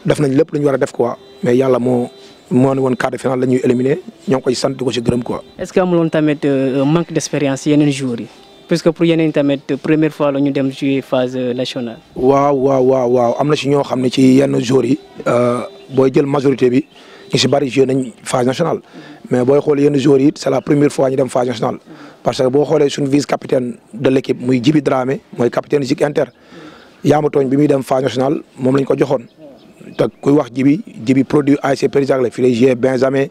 def nañ lépp lu ñu war a def quoi mais yàlla moo ne woon quart de finale la ñuy éliminé ñoo ngi koy sant di ko si gërëm quoi. est-ce que amuloon tamit manque d'expérience yeneen joueurs yi parce que pour yeneen tamit première fois la ñu dem jouer phase nationale. waaw am na si ñoo xam ne ci yenn joueurs yi booy jël majorité bi ñu si bëri joué nañ phase nationale mais booy xool yenn joueurs yi c'est la première fois ñu dem phase nationale parce que boo xoolee suñu vice capitaine de l'équipe muy Djibi Dramé mooy capitaine Zik Inter yaama tooñ bi muy dem phase nationale moom lañ ko joxoon te kuy wax Djibi produit ASC Périsac la fi lay joué Benjamin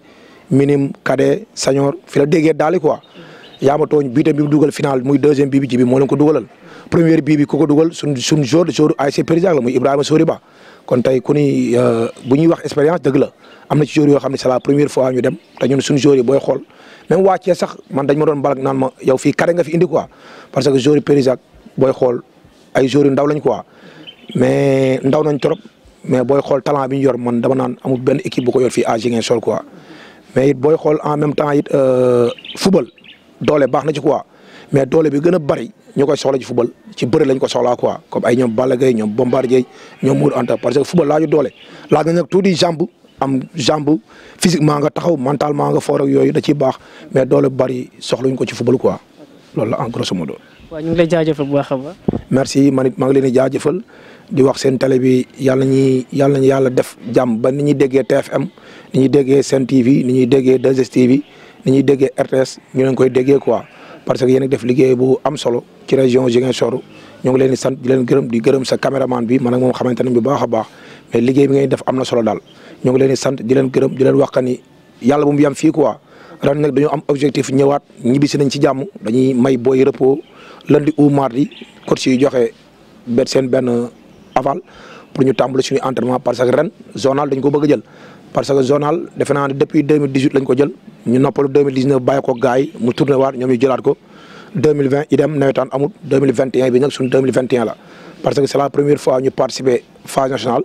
minime cadet senior fi la déggee daali quoi yaama tooñ bii tamit bi dugal final muy deuxième bii bi Djibi moo leen ko dugalal première bii bi ku ko dugal suñ joueur ASC Périsac la muy Ibrahima Soriba kon tey ku ni bu ñuy wax expérience dëgg la am na ci joueurs yoo xam ne c'est la première fois ñu dem te ñun suñu joueurs yi booy xool même wàccee sax man dañ ma doon balak naan ma yow fii kare nga fi indi quoi parce que joueurs yi Périsac booy xool ay joueurs yu ndaw lañ quoi mais ndaw nañ trop mais booy xool talent bi ñu yor man dama naan amul benn équipe bu ko yor fii à Ziguinchor quoi mais it booy xool en même temps it football doole baax na ci quoi mais doole bi gën a bari ñu koy soxla ci football ci bëri lañ ko soxlaa quoi comme ay ñoom Balla Gaye ñoom Bombardier ñoom Mour Anta parce que football laaju doole laaj na nag tuuti jambe physiquement nga taxaw mentalement nga fort ak yooyu da ciy baax mais doole bu bari soxluñ ko ci football quoi loolu la en grosso modo. waaw ñu ngi lay jaajëfal bu baax a baax. merci man it maa ngi leen di jaajëfal di wax seen télé bi yàlla nañu def jàmm ba ni ñuy déggee TFM ni ñuy déggee Sen TV ni ñuy déggee 2STV ni ñuy déggee RTS ñu leen koy déggee quoi parce que yéen a def liggéey bu am solo ci région Ziguinchor ñu ngi leen di sant di leen gërëm di gërëm sa caméraman bi man ak moom xamante nañ bu baax a baax mais liggéey bi ngay def am na solo daal ñu ngi leen di sant di leen gërëm di leen wax ni yàlla bu mu yam fii quoi ren nag dañoo am objectif ñëwaat ñibbisi nañ ci jàmm dañuy may booy repos lundi ou mardi coach yi joxe seen benn aval pour ñu tàmbali suñu entraînement parce que ren zonal dañ ko bëgg a jël parce que zonal defe naa ne depuis 2018 lañ ko jël ñu noppalu 2019 bàyyi ko gars yi mu tourné waat ñoom ñu jëlaat ko 2020 idem nawetaan amul 2021 bi nag suñu 2021 la parce que c'est la première fois ñu participer phase nationale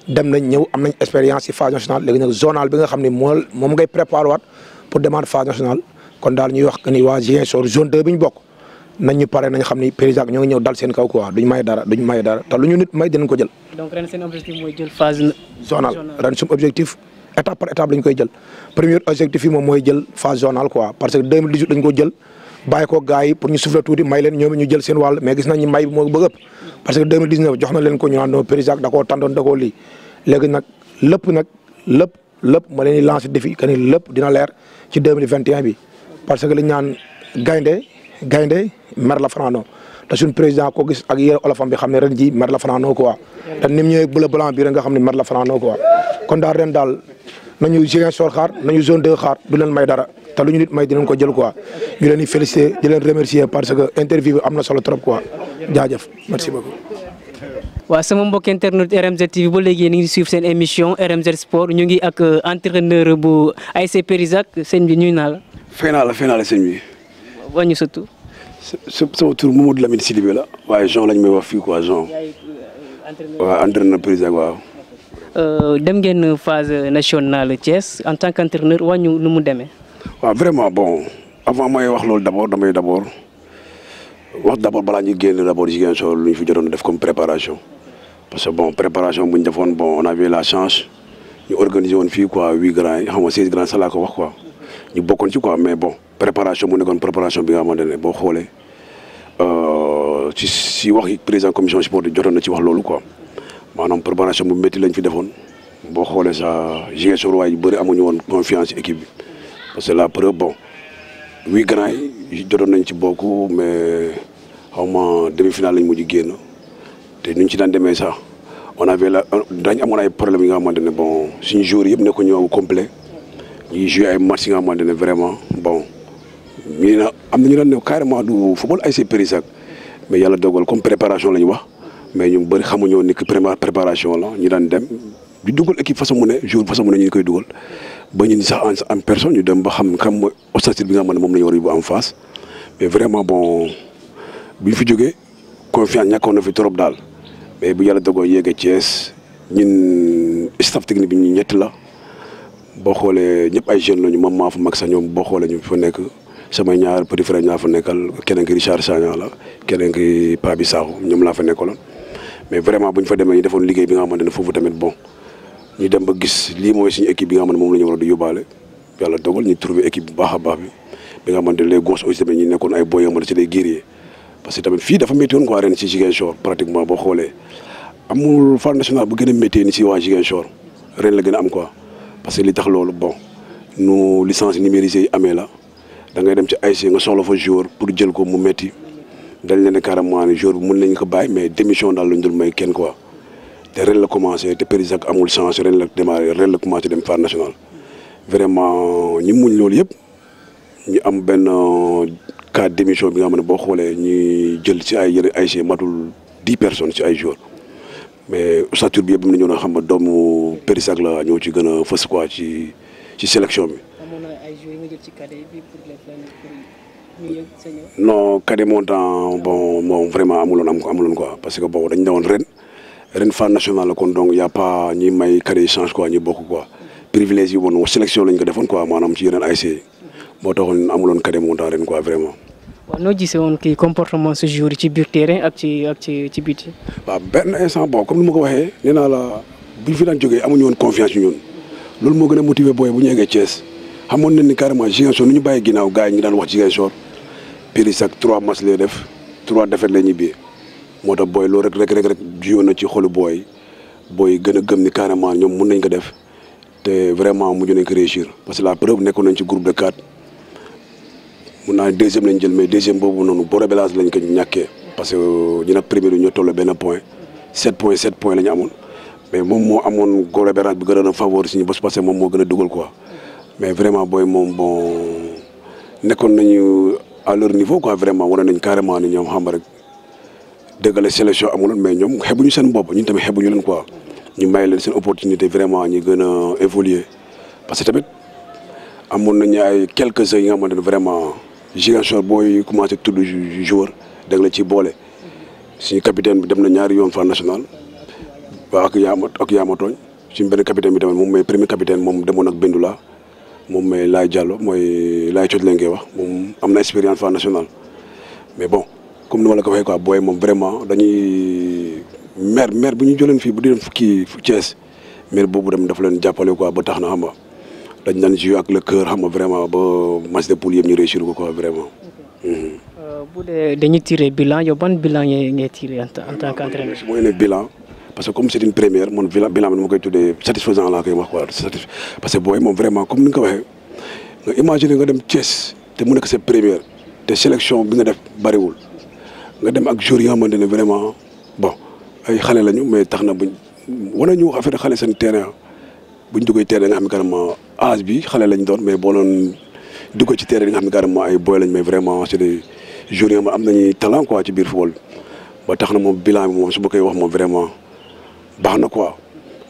dem nañ ñëw am nañ expérience ci phase nationale léegi nag zonal bi nga xam ne moom ngay préparé waat pour demaat phase nationale kon daal ñuy wax que ni waa Ziguinchor zone 2 bi ñu bokk nañ ñu pare nañ xam ni Périsac ñoo ngi ñëw dal seen kaw quoi duñ may dara te lu ñu nit may dinañ ko jël. donc ren seen objectif mooy jël phase zonale ren suñu objectif étape par étape lañ koy jël premier objectif yi moom mooy jël phase zonale quoi parce que 2018 lañ ko jël bàyyi ko gars yi pour ñu souffler tuuti may leen ñoom ñu jël seen wàll mais gis nañ ni may bi moo bëgg ëpp parce que 2019 jox na leen ko ñu naan Périsac da koo tàndoon da koo lii léegi nag lépp ma leen di lancer défi que ni lépp dina leer ci 2021 bi parce que liñ naan gaynde mer la fanaanoo te suñ président ko gis ak yére olofam bi xam ne ren ji mer la fanaanoo quoi te nim ñëwee bleu blanc bi rek nga xam ne mer la fanaanoo quoi kon daal ren daal nañu Ziguinchor xaar nañu zone 2 xaar du leen may dara te lu ñu nit may dinañ ko jël quoi ñu leen di féliciter di leen remercier parce que interview bi am na solo trop quoi jaajëf merci beaucoup. waaw sama mbokk internet RMZ TV ba léegi ni ngi suivre seen émission RMZ Sport ñu ngi ak entraîneur bu ASC Périsac sëñ bi ñuy naa la. fay naa la sëñ bi. waaw ñu sa tur. sama tur Mamadou Lamine Sidibé la waaye Jean lañ may wax fii quoi Jean. waaw entraîneur Périsac waaw. dem ngeen phase nationale Thiès en tant qu'entraîneur wàññi nu mu demee. waaw vraiment bon avant may wax loolu damay wax balaa ñuy génn d'abord Ziguinchor lu ñu fi jotoon def comme préparation parce que bon préparation bu ñu defoon bon on avait la chance ñu organiser woon fii quoi 8 grands yi xam nga 16 grands sa laa ko wax quoi ñu bokkoon ci quoi mais bon préparation mu nekkoon préparation bi nga xamante ne boo xoolee si wax yi président commission sport jotoon na ci wax loolu quoi maanaam préparation bu métti lañ fi defoon boo xoolee sa Ziguinchor waay yu bëri amuñu woon confiance ci équipe bi parce que la preuve bon 8 grands yi jotoon nañ ci bokk mais xaw ma demi-finale lañ mujj génn te nuñ ci daan demee sax on avait dañ amoon ay problèmes yi nga xamante ne bon suñu joueurs yëpp ne ko ñëw complet ñuy joué ay matchs yi nga xamante ne vraiment bon ñu na am na ñu daan ne carrément du football ASC Périsac mais yàlla dogal comme préparation la ñu wax mais ñu bëri xamuñoo ni que préparation la ñu daan dem di dugal équipe façon mu ne jour façon mu ne ñu koy dugal ba ñu sax en personne ñu dem ba xam mooy obstacle bi nga xam ne moom la ñu war a yóbbu en face mais vraiment bon bi ñu fi jógee confiance ñàkkoon na fi trop daal mais bu yàlla dogoon yeggee Thiès ñun staff technique bi ñu ñett la boo xoolee ñëpp ay jeunes lañu moom maa fa mag sax ñoom boo xoolee ñu fa nekk samay ñaar petit frère ñaa fa nekkal keneen ki Richard Sagna la keneen ki Pa bi Sakho ñoom laa fa nekkaloon mais vraiment bu ñu fa demee ñu defoon liggéey bi nga xamante ne foofu tamit bon ñu dem ba gis lii mooy suñu équipe bi nga xamante ne moom la ñu war a di yóbbaale yàlla dogal ñu trouvé équipe bu baax a baax bi nga xamante ne les gosses aussi tamit ñu nekkoon ay boy yoo xamante ne c'est des guerriers parce que tamit fii dafa métti woon quoi ren ci Ziguinchor pratiquement boo xoolee amul phare national bu gën a métti ni si waa Ziguinchor ren la gën a am quoi parce que li tax loolu bon nu licence numérisée yi amee la da ngay dem ci ASC nga soxla fa joueur pour jël ko mu métti dañ leen ne carrément ne joueur bi mën nañu ko bàyyi mais démission daal lañ dul may kenn quoi te ren la commencé te Périsac amul chance ren la démarré ren la commencé dem phare national vraiment ñi muñ loolu yëpp ñu am benn cas démission bi nga xam ne boo xoolee ñuy jël ci ay yeneen ASC matul 10 personnes ci ay joueurs mais ossature bi yëpp am na ñoo xam ne doomu Périsac la ñoo ci gën a fës quoi ci sélection bi. amoon na ay joueurs yi nga jël ci cadet bi pour ñu yëg senior. non cadet montant bon moom vraiment amuloon quoi parce que bon dañ ne woon ren phare national la kon donc y' a pas ñi may cadet yi change quoi ñu bokk quoi privilège yi woon sélection lañ ko defoon quoi maanaam ci yeneen ASC yi moo taxoon amuloon cadet montant ren quoi vraiment. waaw noo gisee woon kii comportement ce jour yi ci biir terrain ak ci biti. waaw benn instant bon comme ni ma ko waxee nee naa la bu ñu fi daan jógee amuñu woon confiance ci ñun loolu moo gën a motiver booy bu ñu eggee Thiès xamoon nañ ni carrément Ziguinchor nu ñu bàyyi ginnaaw gars yi ñu daan wax Ziguinchor Périsac 3 matchs lay def 3 défaites lay ñibbi moo tax booy loolu rek jiwoon na ci xolu booy gën a gëm ni carrément ñoom mun nañ ko def te vraiment mujj nañ ko réussir parce que la preuve nekkoon nañ ci groupe de 4. mun naa deuxième lañ jël mais deuxième boobu noonu Boré Belage lañ ko ñàkkee parce que ñu nag premier bi ñoo toll benn point 7 points la ñu amoon mais moom moo amoon Boré Belage bi gën a favori si ñu bés parce que moom moo gën a dugal quoi mais vraiment booy moom bon nekkoon nañu à leur niveau quoi vraiment wane nañ carrément ni ñoom xam rek dëggale sélection amuloon mais ñoom xebuñu seen bopp ñun tamit xebuñu leen quoi ñu may leen seen opportunité vraiment ñu gën a évoluer parce que tamit amoon nañu ay quelques heures yi nga xamante ne vraiment. Ziguinchor booy commencé tudd joueur da nga la ciy boole suñu capitaine bi dem na ñaari yoon phare national waaw ak yaama tooñ suñu benn capitaine bi tamit moom mooy premier capitaine moom demoon ak Bendoula moom mooy Laye Diallo mooy Laye Coot leen koy wax moom am na expérience phare national mais bon comme ni ma la ko waxee quoi booy moom vraiment dañuy maire bu ñu jëleen fii bu di leen kii Thiès maire boobu dem dafa leen jàppale quoi ba tax na xam nga dañ daan jouer ak le cœur xam nga vraiment ba match de poule yëpp ñu réussir ko quoi vraiment. bu dee dañuy tiré bilan yow ban bilan ngay tiré en tant qu'entraîneur. mooy ne bilan parce que comme c'est une première man bilan bi ma koy tuddee satisfaisant laa koy wax quoi parce que booy moom vraiment comme ni nga ko waxee nga imaginer nga dem Thiès te mu nekk sa première te sélection bi nga def bariwul nga dem ak joueurs yi nga xamante ne vraiment bon ay xale lañu mais tax na buñ wane ñu affaire xale seen terrain. bu ñu duggee terrain nga xam ne carrément âge bi xale lañ doon mais boo doon dugg ci terrain nga xam ne carrément ay boy lañ mais vraiment c'est des joueurs yoo xam am nañuy talent quoi ci biir football ba tax na moom bilan bi moom su ma koy wax moom vraiment baax na quoi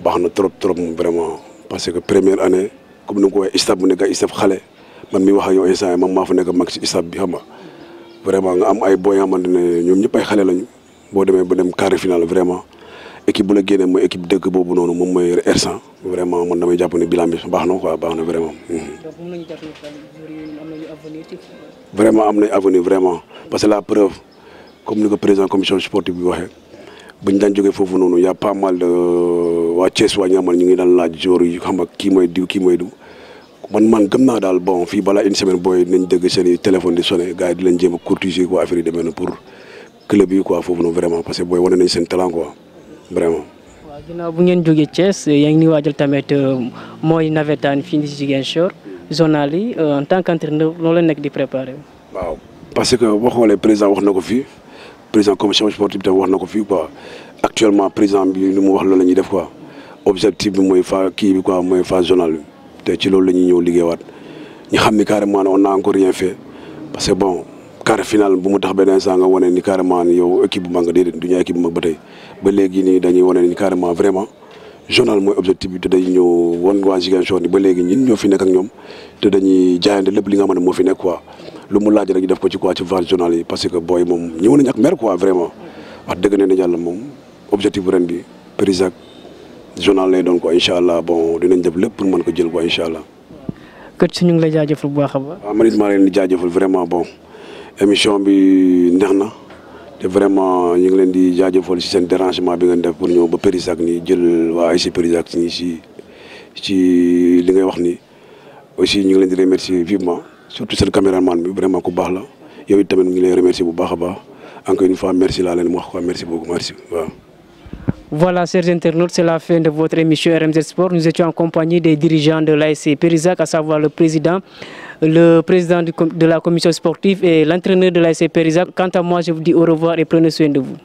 baax na trop moom vraiment parce que première année comme ni nga ko waxee staff bu nekk ay staff xale man mi wax ak yow instant yii man maa fa nekk mag si staff bi xam nga vraiment nga am ay boy yoo xamante ne ñoom ñëpp ay xale lañu boo demee ba dem quart final vraiment. équipe bu la génnee mooy équipe dëkk boobu noonu moom mooy R100 vraiment man damay jàpp ne bilan bi baax na quoi baax na vraiment. donc mën nañu jàpp ne am nañu avenir ci. vraiment am nañu avenir vraiment parce que la preuve comme ni ko président commission sportive bi waxee bu ñu daan jógee foofu noonu y' a pas mal de waa Thiès waa ñu ngi daan laaj joueurs yi xam nga kii mooy diw man gëm naa daal bon fii balaa une semaine booy nañ dégg seen i téléphone di sonné gars yi di leen jéem a courtiser quoi affaire yi demee na pour club yi quoi foofu noonu vraiment parce que booy wane nañ seen talent quoi. vraiment. waaw ginnaaw bu ngeen jógee Thiès yaa ngi ni waajal tamit mooy navétane fii ci Ziguinchor zonal yi en tant qu'entraîneur loolu la nekk di préparer. waaw parce que boo xoolee président wax na ko fii président commission sportive tam wax na ko fii quoi actuellement président bi lu mu wax loolu la ñuy def quoi objectif bi mooy phase zonale bi te ci loolu la ñuy ñëw liggéeyaat ñu xam ni carrément on n'a encore rien fait parce que bon. quart final bu mu tax benn instant nga wane ni carrément ni yow équipe bu mag nga déedéet du ñu équipe bu mag ba tey ba léegi nii dañuy wane ni carrément vraiment journal mooy objectif bi te dañuy ñëw wan waa Ziguinchor ni ba léegi ñun ñoo fi nekk ak ñoom te dañuy jaayante lépp li nga xam ne moo fi nekk quoi lu mu laaj rek ñu def ko ci quoi ci phase journal yi parce que booy moom ñëw nañ ak mer quoi vraiment wax dëgg ne na yàlla moom objectif bu ren bi Périsac zonal lay doon quoi incha allah bon dinañ def lépp pour mën ko jël quoi incha allah. coach ñu ngi lay jaajëfal bu baax a baax. waaw man it maa leen di jaajëfal vraiment bon émission bi neex na te vraiment ñu ngi leen di jaajëfal si seen dérangement bi ngeen def pour ñëw ba Périsac nii jël waa ASC Périsac nii ci li ngay wax ni aussi ñu ngi leen di remercier vivement surtout seen caméraman bi vraiment ku baax la yow it tamit ñu ngi lay remercier bu baax a baax encore une fois merci laa leen wax quoi merci beaucoup merci waaw. Voilà, chers internautes, c'est la fin de votre émission RMZ Sport. Nous étions en compagnie des dirigeants de l'ASC Périsac, à savoir le président de la commission sportive et l'entraîneur de l'ASC Périsac. Quant à moi, je vous dis au revoir et prenez soin de vous.